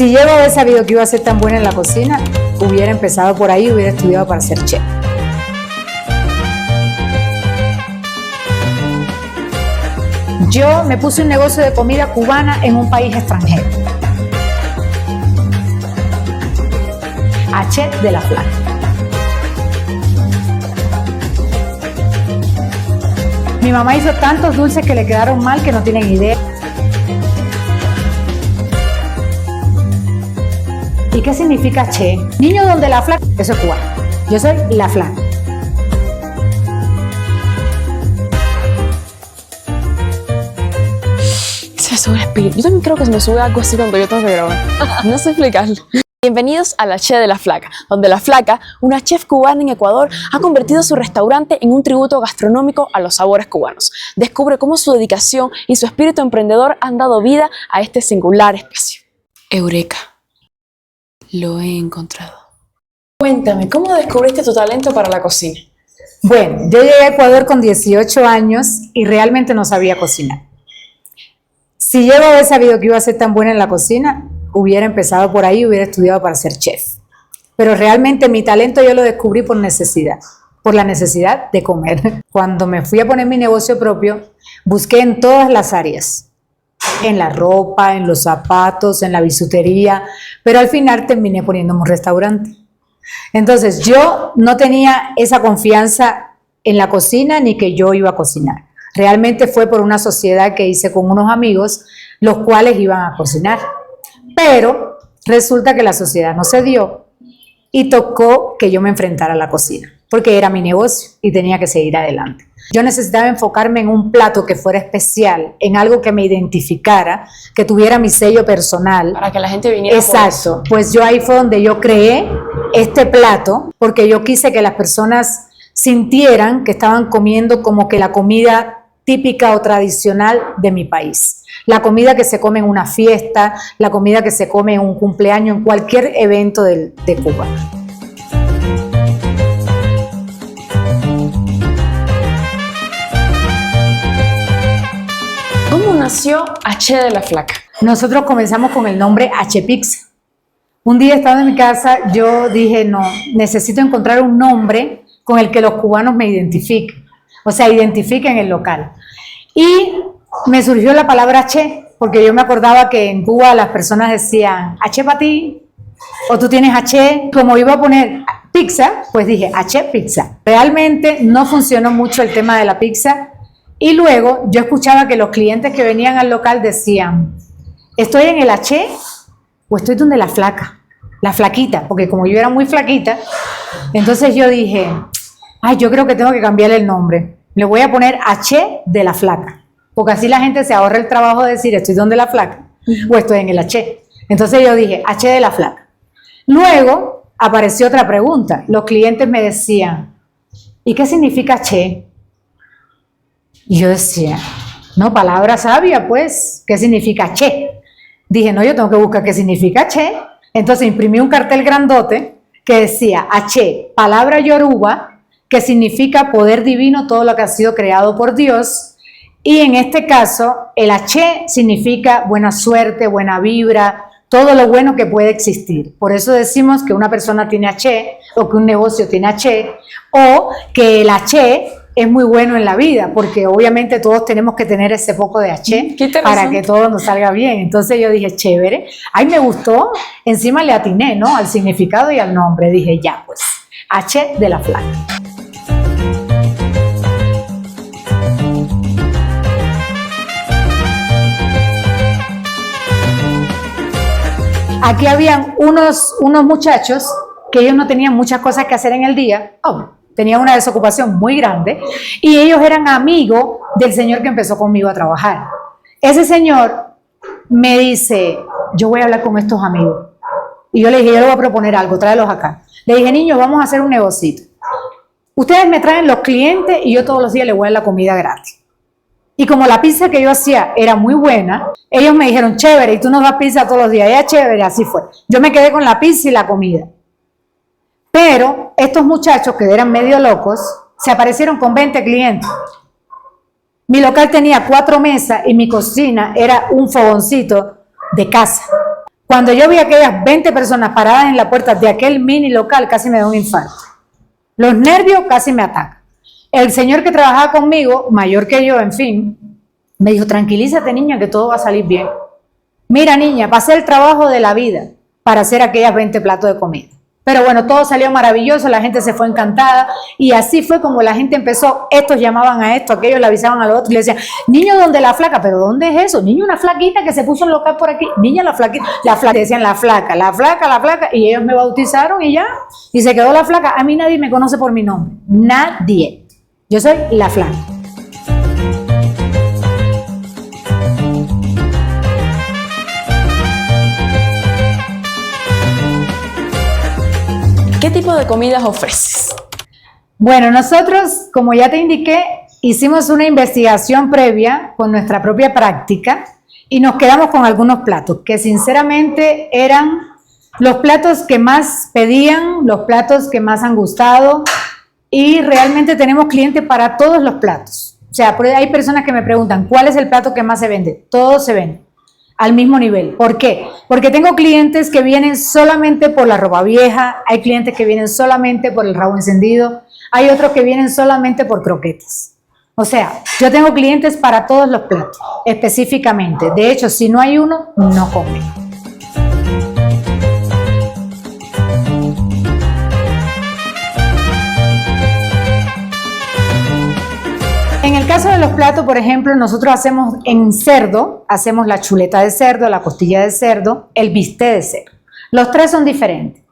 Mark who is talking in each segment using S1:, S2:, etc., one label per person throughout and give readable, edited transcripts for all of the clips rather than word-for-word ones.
S1: Si yo no hubiera sabido que iba a ser tan buena en la cocina, hubiera empezado por ahí, hubiera estudiado para ser chef. Yo me puse un negocio de comida cubana en un país extranjero. H de la Flaca. Mi mamá hizo tantos dulces que le quedaron mal que no tienen idea. ¿Y qué significa Che? Niño donde la Flaca, eso es cubano. Yo soy la Flaca.
S2: Se sube el espíritu. Yo también creo que se me sube algo así cuando yo tengo que grabar. No sé explicarlo. Bienvenidos a la Che de la Flaca, donde la Flaca, una chef cubana en Ecuador, ha convertido su restaurante en un tributo gastronómico a los sabores cubanos. Descubre cómo su dedicación y su espíritu emprendedor han dado vida a este singular espacio. Eureka. Lo he encontrado. Cuéntame, ¿cómo descubriste tu talento para la cocina?
S1: Bueno, yo llegué a Ecuador con 18 años y realmente no sabía cocinar. Si yo no hubiera sabido que iba a ser tan buena en la cocina, hubiera empezado por ahí, hubiera estudiado para ser chef. Pero realmente mi talento yo lo descubrí por necesidad, por la necesidad de comer. Cuando me fui a poner mi negocio propio, busqué en todas las áreas. En la ropa, en los zapatos, en la bisutería, pero al final terminé poniéndome un restaurante. Entonces yo no tenía esa confianza en la cocina ni que yo iba a cocinar. Realmente fue por una sociedad que hice con unos amigos, los cuales iban a cocinar. Pero resulta que la sociedad no se dio y tocó que yo me enfrentara a la cocina, porque era mi negocio y tenía que seguir adelante. Yo necesitaba enfocarme en un plato que fuera especial, en algo que me identificara, que tuviera mi sello personal.
S2: Para que la gente viniera.
S1: Exacto, pues yo ahí fue donde yo creé este plato, porque yo quise que las personas sintieran que estaban comiendo como que la comida típica o tradicional de mi país. La comida que se come en una fiesta, la comida que se come en un cumpleaños, en cualquier evento de Cuba.
S2: ¿Cómo nació H de la Flaca?
S1: Nosotros comenzamos con el nombre H Pizza. Un día estando en mi casa, yo dije, no, necesito encontrar un nombre con el que los cubanos me identifiquen. O sea, identifiquen el local. Y me surgió la palabra Che, porque yo me acordaba que en Cuba las personas decían, H para ti, o tú tienes H. Como iba a poner pizza, pues dije H Pizza. Realmente no funcionó mucho el tema de la pizza. Y luego yo escuchaba que los clientes que venían al local decían, ¿estoy en el H o estoy donde la Flaca? La flaquita, porque como yo era muy flaquita, entonces yo dije, ay, yo creo que tengo que cambiarle el nombre. Le voy a poner H de la Flaca, porque así la gente se ahorra el trabajo de decir, ¿estoy donde la Flaca? O estoy en el H. Entonces yo dije, H de la Flaca. Luego apareció otra pregunta. Los clientes me decían, ¿y qué significa Che? Y yo decía, no, palabra sabia, pues, ¿qué significa Che? Dije, no, yo tengo que buscar qué significa Che. Entonces imprimí un cartel grandote que decía, H, palabra yoruba, que significa poder divino, todo lo que ha sido creado por Dios. Y en este caso, el H significa buena suerte, buena vibra, todo lo bueno que puede existir. Por eso decimos que una persona tiene H, o que un negocio tiene H, o que el H es muy bueno en la vida, porque obviamente todos tenemos que tener ese poco de H para que todo nos salga bien. Entonces yo dije, chévere, ay, me gustó, encima le atiné, ¿no?, al significado y al nombre. Dije, ya pues, H de la Flaca. Aquí habían unos muchachos que ellos no tenían muchas cosas que hacer en el día. Tenían una desocupación muy grande y ellos eran amigos del señor que empezó conmigo a trabajar. Ese señor me dice, yo voy a hablar con estos amigos. Y yo le dije, yo le voy a proponer algo, tráelos acá. Le dije, niños, vamos a hacer un negocito. Ustedes me traen los clientes y yo todos los días les voy a dar la comida gratis. Y como la pizza que yo hacía era muy buena, ellos me dijeron, chévere, y tú nos das pizza todos los días. Ya, chévere, así fue. Yo me quedé con la pizza y la comida. Pero estos muchachos que eran medio locos, se aparecieron con 20 clientes. Mi local tenía 4 mesas y mi cocina era un fogoncito de casa. Cuando yo vi a aquellas 20 personas paradas en la puerta de aquel mini local, casi me da un infarto. Los nervios casi me atacan. El señor que trabajaba conmigo, mayor que yo, en fin, me dijo, tranquilízate niña, que todo va a salir bien. Mira niña, pasé el trabajo de la vida para hacer aquellas 20 platos de comida. Pero bueno, todo salió maravilloso, la gente se fue encantada y así fue como la gente empezó, estos llamaban a esto, aquellos le avisaban a los otros y le decían, niño, ¿dónde la flaca? ¿Pero dónde es eso? Niño, una flaquita que se puso un local por aquí, niña, la flaquita, decían la flaca, y ellos me bautizaron y ya, y se quedó la flaca. A mí nadie me conoce por mi nombre, nadie, yo soy la flaca.
S2: ¿Qué tipo de comidas ofreces?
S1: Bueno, nosotros, como ya te indiqué, hicimos una investigación previa con nuestra propia práctica y nos quedamos con algunos platos que sinceramente eran los platos que más pedían, los platos que más han gustado y realmente tenemos clientes para todos los platos. O sea, hay personas que me preguntan, ¿cuál es el plato que más se vende? Todos se venden al mismo nivel. ¿Por qué? Porque tengo clientes que vienen solamente por la ropa vieja, hay clientes que vienen solamente por el rabo encendido, hay otros que vienen solamente por croquetas. O sea, yo tengo clientes para todos los platos, específicamente. De hecho, si no hay uno, no comen. En el caso de los platos, por ejemplo, nosotros hacemos en cerdo, hacemos la chuleta de cerdo, la costilla de cerdo, el bistec de cerdo. Los tres son diferentes.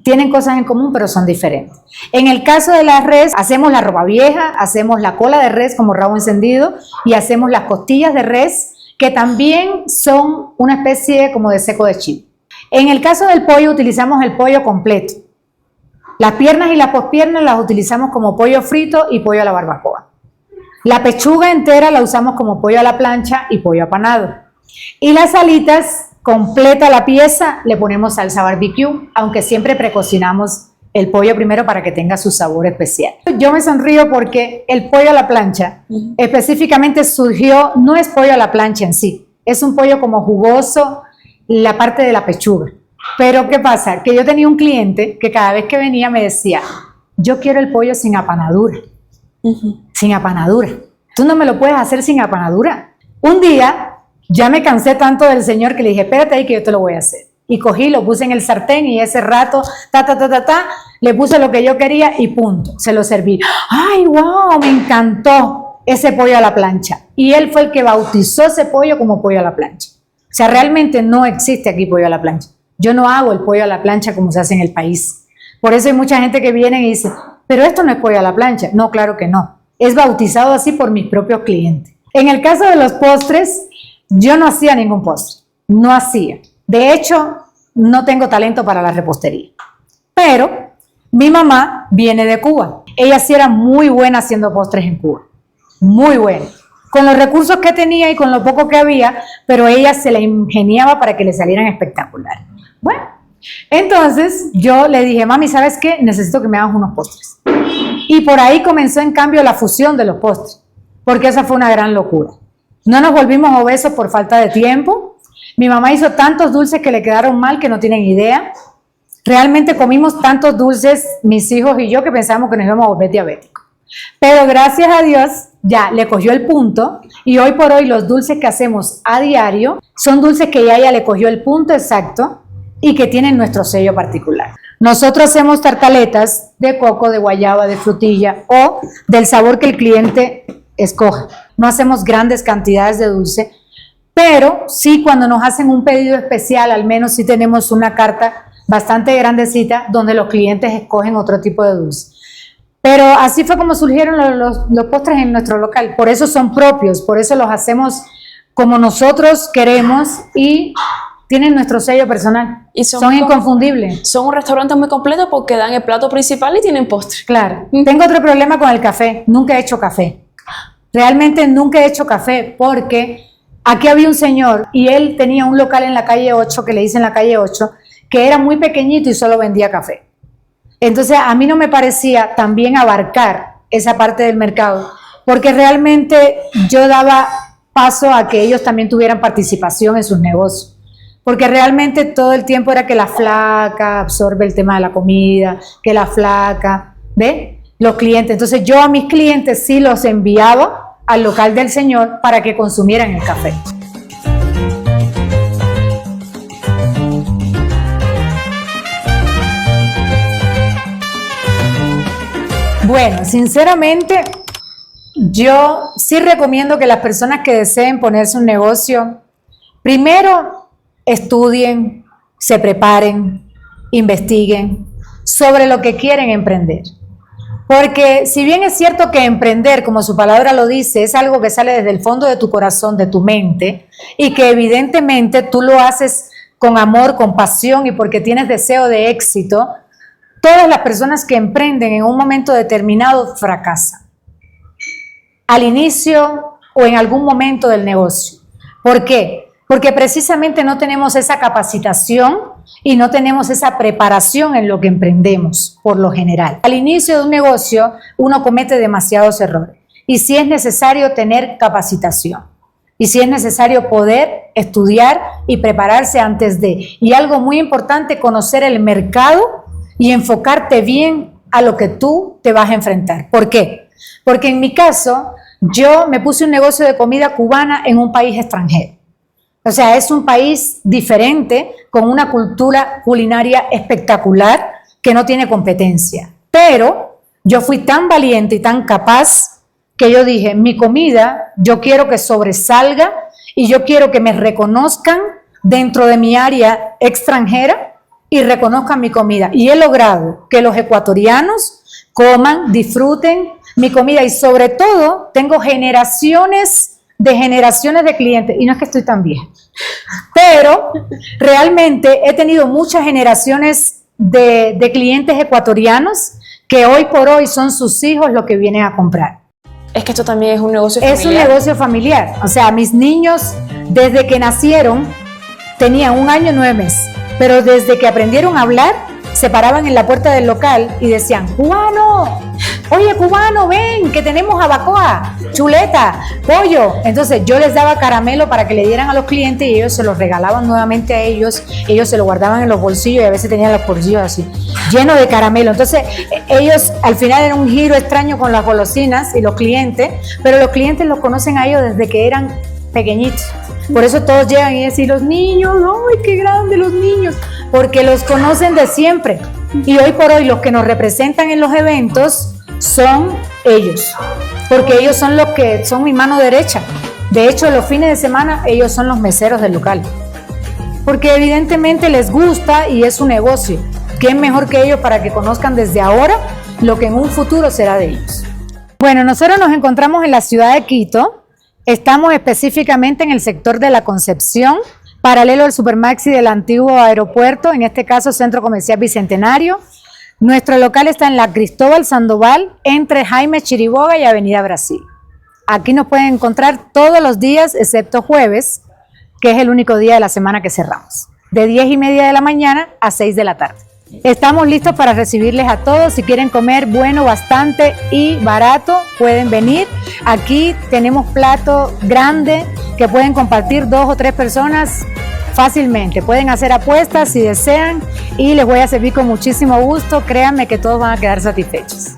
S1: Tienen cosas en común, pero son diferentes. En el caso de la res, hacemos la ropa vieja, hacemos la cola de res como rabo encendido y hacemos las costillas de res, que también son una especie como de seco de chivo. En el caso del pollo, utilizamos el pollo completo. Las piernas y las pospiernas las utilizamos como pollo frito y pollo a la barbacoa. La pechuga entera la usamos como pollo a la plancha y pollo apanado. Y las alitas, completa la pieza, le ponemos salsa barbecue, aunque siempre precocinamos el pollo primero para que tenga su sabor especial. Yo me sonrío porque el pollo a la plancha específicamente surgió, no es pollo a la plancha en sí, es un pollo como jugoso, la parte de la pechuga. Pero ¿qué pasa? Que yo tenía un cliente que cada vez que venía me decía, yo quiero el pollo sin apanadura. Sin apanadura. Tú no me lo puedes hacer sin apanadura. Un día ya me cansé tanto del señor que le dije, espérate ahí que yo te lo voy a hacer. Y cogí, lo puse en el sartén y ese rato, le puse lo que yo quería y punto, se lo serví. ¡Ay, wow! Me encantó ese pollo a la plancha. Y él fue el que bautizó ese pollo como pollo a la plancha. O sea, realmente no existe aquí pollo a la plancha. Yo no hago el pollo a la plancha como se hace en el país. Por eso hay mucha gente que viene y dice, pero esto no es pollo a la plancha. No, claro que no. Es bautizado así por mis propios clientes. En el caso de los postres, yo no hacía ningún postre. No hacía. De hecho, no tengo talento para la repostería. Pero mi mamá viene de Cuba. Ella sí era muy buena haciendo postres en Cuba. Muy buena. Con los recursos que tenía y con lo poco que había, pero ella se la ingeniaba para que le salieran espectaculares. Bueno, entonces yo le dije, mami, ¿sabes qué? Necesito que me hagas unos postres. Y por ahí comenzó en cambio la fusión de los postres, porque esa fue una gran locura. No nos volvimos obesos por falta de tiempo. Mi mamá hizo tantos dulces que le quedaron mal que no tienen idea. Realmente comimos tantos dulces, mis hijos y yo, que pensábamos que nos íbamos a volver diabéticos. Pero gracias a Dios ya le cogió el punto y hoy por hoy los dulces que hacemos a diario son dulces que ya ella le cogió el punto exacto y que tienen nuestro sello particular. Nosotros hacemos tartaletas de coco, de guayaba, de frutilla o del sabor que el cliente escoja. No hacemos grandes cantidades de dulce, pero sí cuando nos hacen un pedido especial, al menos sí tenemos una carta bastante grandecita donde los clientes escogen otro tipo de dulce. Pero así fue como surgieron los postres en nuestro local. Por eso son propios, por eso los hacemos como nosotros queremos y tienen nuestro sello personal. Y son inconfundibles.
S2: Son un restaurante muy completo porque dan el plato principal y tienen postre.
S1: Claro. Tengo otro problema con el café. Nunca he hecho café. Realmente nunca he hecho café porque aquí había un señor y él tenía un local en la calle 8, que le dicen la calle 8, que era muy pequeñito y solo vendía café. Entonces a mí no me parecía también abarcar esa parte del mercado porque realmente yo daba paso a que ellos también tuvieran participación en sus negocios. porque realmente todo el tiempo era que la flaca absorbe el tema de la comida, que la flaca, ¿ve? Los clientes. Entonces yo a mis clientes sí los enviaba al local del señor para que consumieran el café. Bueno, sinceramente, yo sí recomiendo que las personas que deseen ponerse un negocio, primero estudien, se preparen, investiguen sobre lo que quieren emprender. Porque si bien es cierto que emprender, como su palabra lo dice, es algo que sale desde el fondo de tu corazón, de tu mente, y que evidentemente tú lo haces con amor, con pasión y porque tienes deseo de éxito, todas las personas que emprenden en un momento determinado fracasan. Al inicio o en algún momento del negocio. ¿Por qué? Porque precisamente no tenemos esa capacitación y no tenemos esa preparación en lo que emprendemos, por lo general. Al inicio de un negocio, uno comete demasiados errores. Y sí es necesario tener capacitación. Y sí es necesario poder estudiar y prepararse antes de. Y algo muy importante, conocer el mercado y enfocarte bien a lo que tú te vas a enfrentar. ¿Por qué? Porque en mi caso, yo me puse un negocio de comida cubana en un país extranjero. O sea, es un país diferente, con una cultura culinaria espectacular que no tiene competencia. Pero yo fui tan valiente y tan capaz que yo dije, mi comida, yo quiero que sobresalga y yo quiero que me reconozcan dentro de mi área extranjera y reconozcan mi comida. Y he logrado que los ecuatorianos coman, disfruten mi comida y sobre todo tengo generaciones de clientes, y no es que estoy tan vieja, pero realmente he tenido muchas generaciones de clientes ecuatorianos que hoy por hoy son sus hijos los que vienen a comprar.
S2: Es que esto también es un negocio familiar.
S1: Es un negocio familiar, o sea, mis niños desde que nacieron tenían 1 año y 9 meses, pero desde que aprendieron a hablar se paraban en la puerta del local y decían, cubano, oye cubano, ven, que tenemos abacoa, chuleta, pollo. Entonces yo les daba caramelo para que le dieran a los clientes y ellos se los regalaban nuevamente a ellos se lo guardaban en los bolsillos y a veces tenían los bolsillos así, llenos de caramelo. Entonces ellos al final era un giro extraño con las golosinas y los clientes, pero los clientes los conocen a ellos desde que eran pequeñitos. Por eso todos llegan y dicen, los niños, ¡ay, qué grande los niños! Porque los conocen de siempre. Y hoy por hoy los que nos representan en los eventos son ellos. Porque ellos son los que son mi mano derecha. De hecho, los fines de semana ellos son los meseros del local. Porque evidentemente les gusta y es su negocio. ¿Quién mejor que ellos para que conozcan desde ahora lo que en un futuro será de ellos? Bueno, nosotros nos encontramos en la ciudad de Quito. Estamos específicamente en el sector de la Concepción, paralelo al Supermaxi del antiguo aeropuerto, en este caso Centro Comercial Bicentenario. Nuestro local está en la Cristóbal Sandoval, entre Jaime Chiriboga y Avenida Brasil. Aquí nos pueden encontrar todos los días, excepto jueves, que es el único día de la semana que cerramos, de 10:30 de la mañana a 6 de la tarde. Estamos listos para recibirles a todos. Si quieren comer bueno, bastante y barato, pueden venir. Aquí tenemos plato grande que pueden compartir 2 o 3 personas fácilmente. Pueden hacer apuestas si desean y les voy a servir con muchísimo gusto. Créanme que todos van a quedar satisfechos.